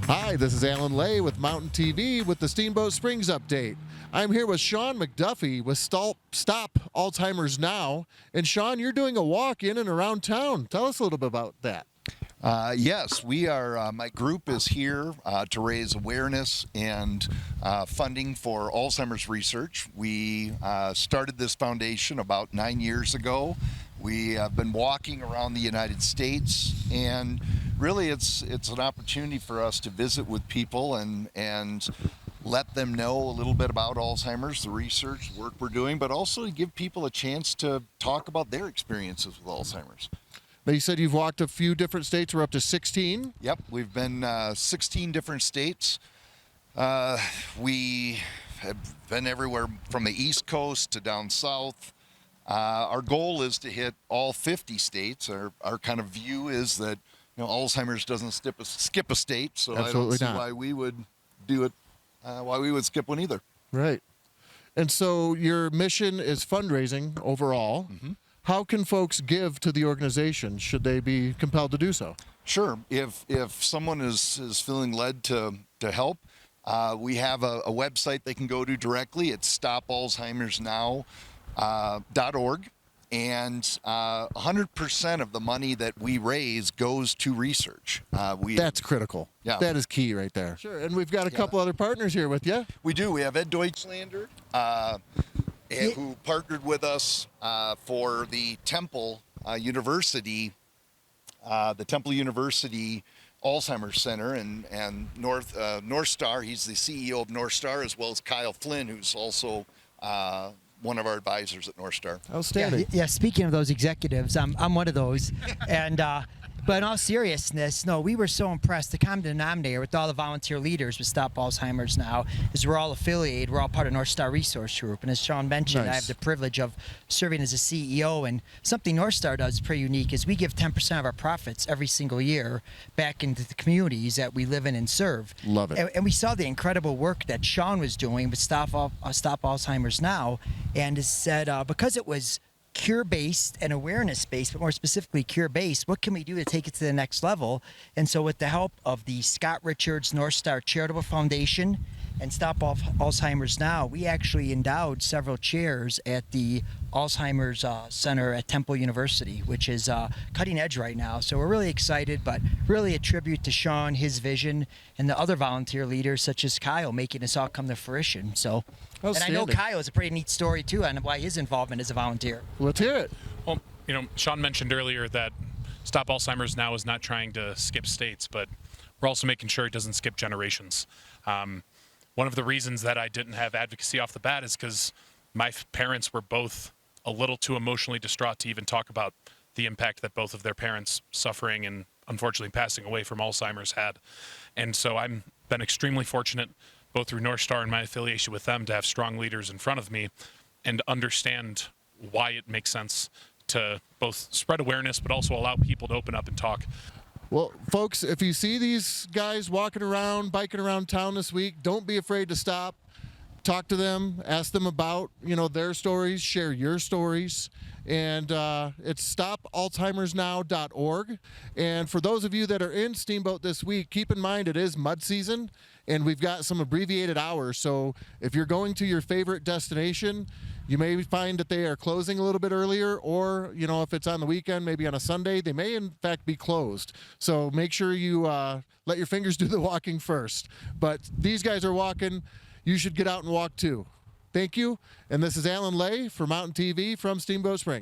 Hi, this is Alan Lay with Mountain TV with the Steamboat Springs update. I'm here with Sean McDuffie with Stop Alzheimer's Now. And Sean, you're doing a walk in and around town. Tell us a little bit about that. Yes, we are. My group is here to raise awareness and funding for Alzheimer's research. We started this foundation about 9 years ago. We have been walking around the United States, and really it's an opportunity for us to visit with people and let them know a little bit about Alzheimer's, the research work we're doing, but also to give people a chance to talk about their experiences with Alzheimer's. Now, you said you've walked a few different states. We're up to 16. Yep, we've been 16 different states. We have been everywhere from the East Coast to down south. Our goal is to hit all 50 states. Our kind of view is that Alzheimer's doesn't skip a state, so Absolutely I don't see not. why we would do it, why we would skip one either. Right. And so your mission is fundraising overall. Mm-hmm. How can folks give to the organization should they be compelled to do so? Sure. If someone is feeling led to help, we have a website they can go to directly. It's stopalzheimersnow.org, and 100% of the money that we raise goes to research. That's critical. Yeah. That is key right there. Sure. And we've got a couple other partners here with you. We do. We have Ed Deutschlander, who partnered with us for the Temple University Alzheimer's Center and North Star. He's the CEO of North Star, as well as Kyle Flynn, who's also one of our advisors at North Star. Outstanding. Yeah, speaking of those executives, I'm one of those. And but in all seriousness, no, we were so impressed. The common denominator with all the volunteer leaders with Stop Alzheimer's Now is we're all affiliated. We're all part of North Star Resource Group. And as Sean mentioned, Nice. I have the privilege of serving as a CEO. And something North Star does pretty unique is we give 10% of our profits every single year back into the communities that we live in and serve. Love it. And we saw the incredible work that Sean was doing with Stop Alzheimer's Now, and it said because it was cure-based and awareness-based, but more specifically cure-based, what can we do to take it to the next level? And so with the help of the Scott Richards North Star Charitable Foundation and Stop Alzheimer's Now, we actually endowed several chairs at the Alzheimer's Center at Temple University, which is cutting edge right now. So we're really excited, but really a tribute to Sean, his vision, and the other volunteer leaders such as Kyle making this all come to fruition. So, and I know Outstanding. Kyle is a pretty neat story too on why his involvement as a volunteer. Let's hear it. Well, Sean mentioned earlier that Stop Alzheimer's Now is not trying to skip states, but we're also making sure it doesn't skip generations. One of the reasons that I didn't have advocacy off the bat is because my parents were both a little too emotionally distraught to even talk about the impact that both of their parents suffering and unfortunately passing away from Alzheimer's had. And so I've been extremely fortunate, both through North Star and my affiliation with them, to have strong leaders in front of me and understand why it makes sense to both spread awareness but also allow people to open up and talk. Well, folks, if you see these guys walking around, biking around town this week, don't be afraid to stop. Talk to them, ask them about, their stories, share your stories. And it's stopalzheimersnow.org. And for those of you that are in Steamboat this week, keep in mind it is mud season, and we've got some abbreviated hours. So if you're going to your favorite destination, you may find that they are closing a little bit earlier, or, if it's on the weekend, maybe on a Sunday, they may in fact be closed. So make sure you let your fingers do the walking first. But these guys are walking. You should get out and walk too. Thank you. And this is Alan Lay for Mountain TV from Steamboat Springs.